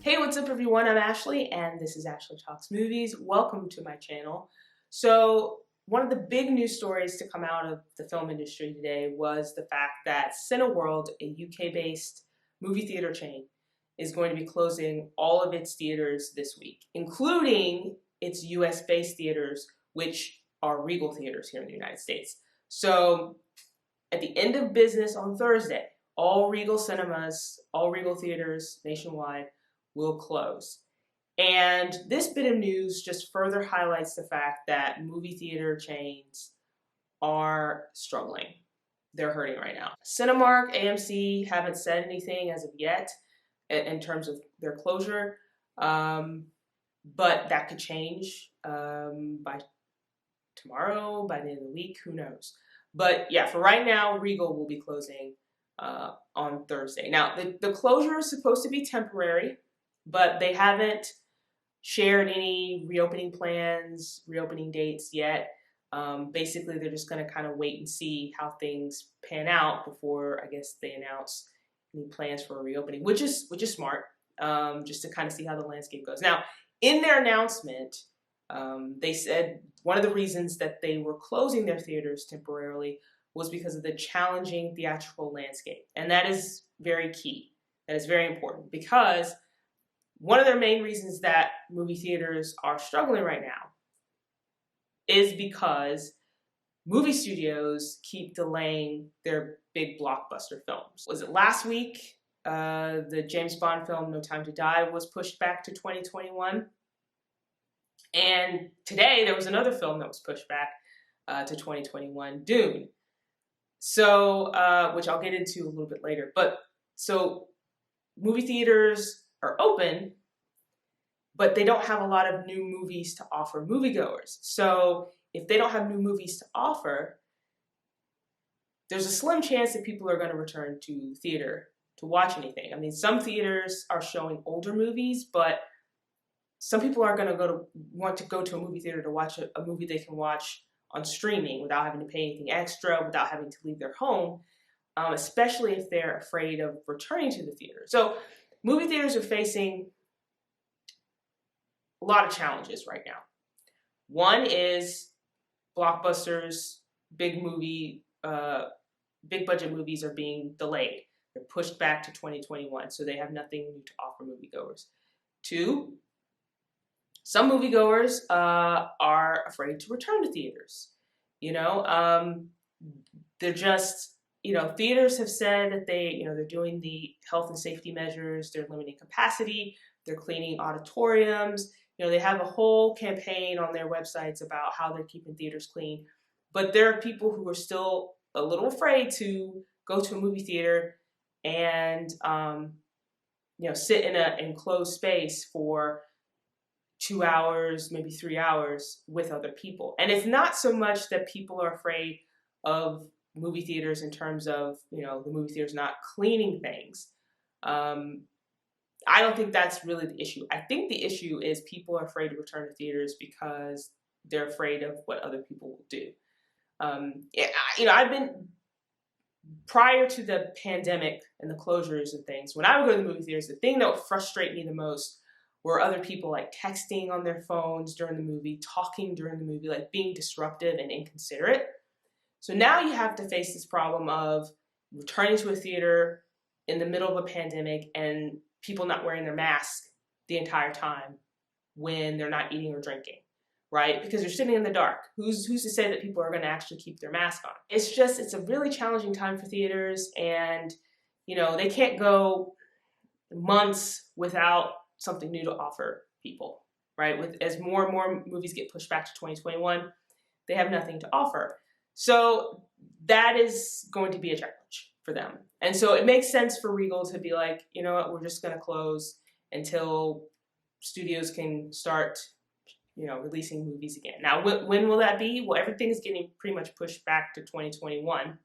Hey, what's up everyone? I'm Ashley and this is Ashley Talks Movies. Welcome to my channel. So one of the big news stories to come out of the film industry today was the fact that Cineworld, a UK-based movie theater chain, is going to be closing all of its theaters this week, including its US-based theaters, which are Regal theaters here in the United States. So at the end of business on Thursday, all Regal cinemas, all Regal theaters nationwide will close. And this bit of news just further highlights the fact that movie theater chains are struggling. They're hurting right now. Cinemark, AMC haven't said anything as of yet in terms of their closure, but that could change by tomorrow, by the end of the week, who knows. But yeah, for right now, Regal will be closing on Thursday. Now, the closure is supposed to be temporary, but they haven't shared any reopening plans, reopening dates yet. Basically, they're just going to kind of wait and see how things pan out before, I guess, they announce any plans for a reopening, which is smart, just to kind of see how the landscape goes. Now, in their announcement, they said one of the reasons that they were closing their theaters temporarily was because of the challenging theatrical landscape. And that is very key. That is very important because one of their main reasons that movie theaters are struggling right now is because movie studios keep delaying their big blockbuster films. Was it last week? The James Bond film, No Time to Die, was pushed back to 2021. And today there was another film that was pushed back to 2021, Dune. So, which I'll get into a little bit later. But so movie theaters are open, but they don't have a lot of new movies to offer moviegoers. So if they don't have new movies to offer, there's a slim chance that people are going to return to theater to watch anything. I mean, some theaters are showing older movies, but some people aren't going to want to go to a movie theater to watch a movie they can watch on streaming without having to pay anything extra, without having to leave their home, especially if they're afraid of returning to the theater. So movie theaters are facing a lot of challenges right now. One is blockbusters, big budget movies are being delayed. They're pushed back to 2021, so they have nothing new to offer moviegoers. Two, some moviegoers are afraid to return to theaters. They're just, theaters have said that they're doing the health and safety measures, they're limiting capacity, they're cleaning auditoriums. They have a whole campaign on their websites about how they're keeping theaters clean. But there are people who are still a little afraid to go to a movie theater and, sit in an enclosed space for 2 hours, maybe 3 hours with other people. And it's not so much that people are afraid of movie theaters in terms of, the movie theaters not cleaning things. I don't think that's really the issue. I think the issue is people are afraid to return to theaters because they're afraid of what other people will do. I've been, prior to the pandemic and the closures and things, when I would go to the movie theaters, the thing that would frustrate me the most were other people like texting on their phones during the movie, talking during the movie, like being disruptive and inconsiderate. So now you have to face this problem of returning to a theater in the middle of a pandemic and people not wearing their mask the entire time when they're not eating or drinking, right? Because you're sitting in the dark. Who's to say that people are going to actually keep their mask on? It's a really challenging time for theaters, and they can't go months without something new to offer people, right? As more and more movies get pushed back to 2021, they have nothing to offer. So that is going to be a challenge for them. And so it makes sense for Regal to be like, you know what, we're just going to close until studios can start, releasing movies again. Now, when will that be? Well, everything is getting pretty much pushed back to 2021.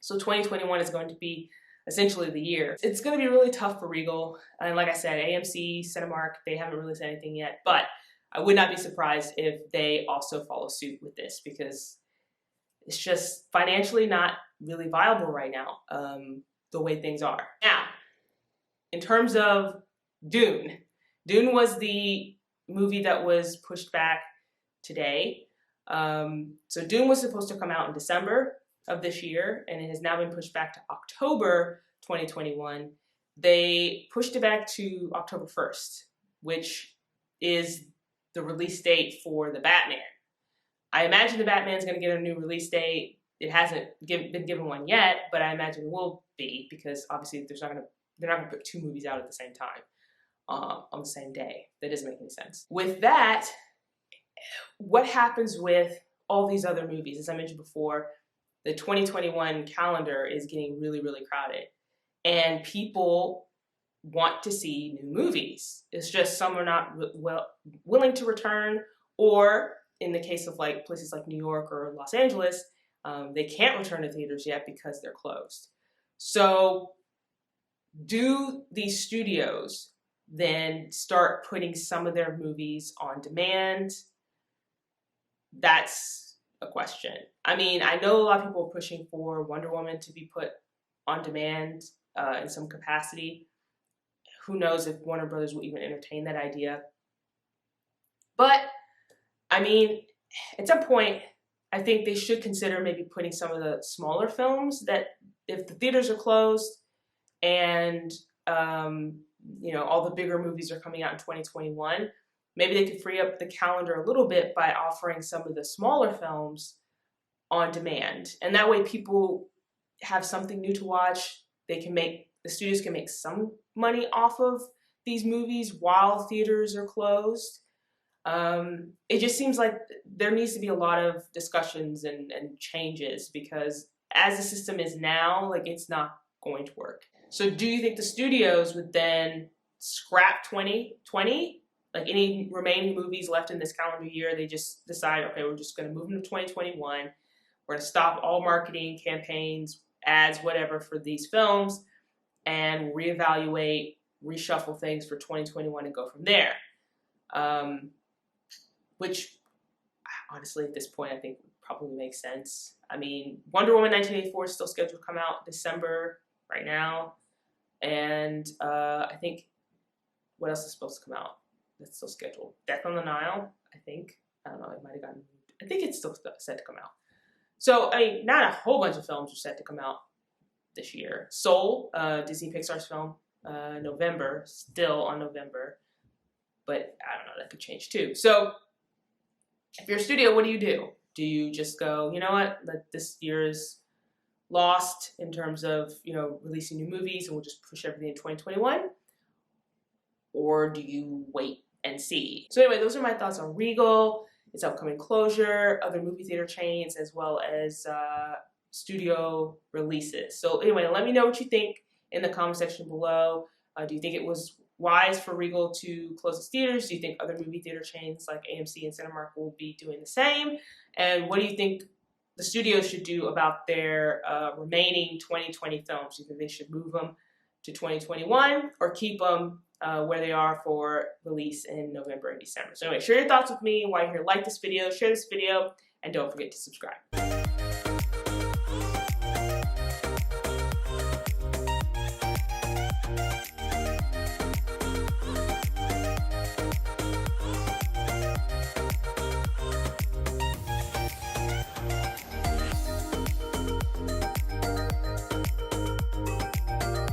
So 2021 is going to be essentially the year. It's going to be really tough for Regal. And like I said, AMC, Cinemark, they haven't released anything yet. But I would not be surprised if they also follow suit with this, because it's just financially not really viable right now, the way things are. Now, in terms of Dune. Dune was the movie that was pushed back today. So Dune was supposed to come out in December of this year, and it has now been pushed back to October 2021. They pushed it back to October 1st, which is the release date for the Batman. I imagine the Batman's going to get a new release date. It hasn't been given one yet, but I imagine it will be, because obviously they're not going to put two movies out at the same time on the same day. That doesn't make any sense. With that, what happens with all these other movies? As I mentioned before, the 2021 calendar is getting really, really crowded, and people want to see new movies. It's just some are not willing to return, or in the case of like places like New York or Los Angeles, they can't return to theaters yet because they're closed. So do these studios then start putting some of their movies on demand? That's a question. I mean, I know a lot of people are pushing for Wonder Woman to be put on demand in some capacity. Who knows if Warner Brothers will even entertain that idea. But, I mean, at some point, I think they should consider maybe putting some of the smaller films that, if the theaters are closed and, all the bigger movies are coming out in 2021, maybe they could free up the calendar a little bit by offering some of the smaller films on demand. And that way people have something new to watch. The studios can make some money off of these movies while theaters are closed. It just seems like there needs to be a lot of discussions and changes, because as the system is now, like, it's not going to work. So do you think the studios would then scrap 2020? Like, any remaining movies left in this calendar year, they just decide, okay, we're just going to move them to 2021. We're going to stop all marketing campaigns, ads, whatever, for these films, and reevaluate, reshuffle things for 2021 and go from there. Which, honestly, at this point, I think probably makes sense. I mean, Wonder Woman 1984 is still scheduled to come out December right now. And I think, what else is supposed to come out that's still scheduled? Death on the Nile, I think. I don't know, it might have gotten, I think it's still set to come out. So, I mean, not a whole bunch of films are set to come out this year. Soul, Disney Pixar's film, November, still on November. But I don't know, that could change too. So, if you're a studio, what do? Do you just go, you know what, this year is lost in terms of, releasing new movies, and we'll just push everything in 2021? Or do you wait and see? So anyway, those are my thoughts on Regal, its upcoming closure, other movie theater chains, as well as studio releases. So anyway, let me know what you think in the comment section below. Do you think it was wise for Regal to close its theaters? Do you think other movie theater chains like AMC and Cinemark will be doing the same? And what do you think the studios should do about their remaining 2020 films? Do you think they should move them to 2021 or keep them where they are for release in November and December? So anyway, share your thoughts with me while you're here. Like this video, share this video, and don't forget to subscribe.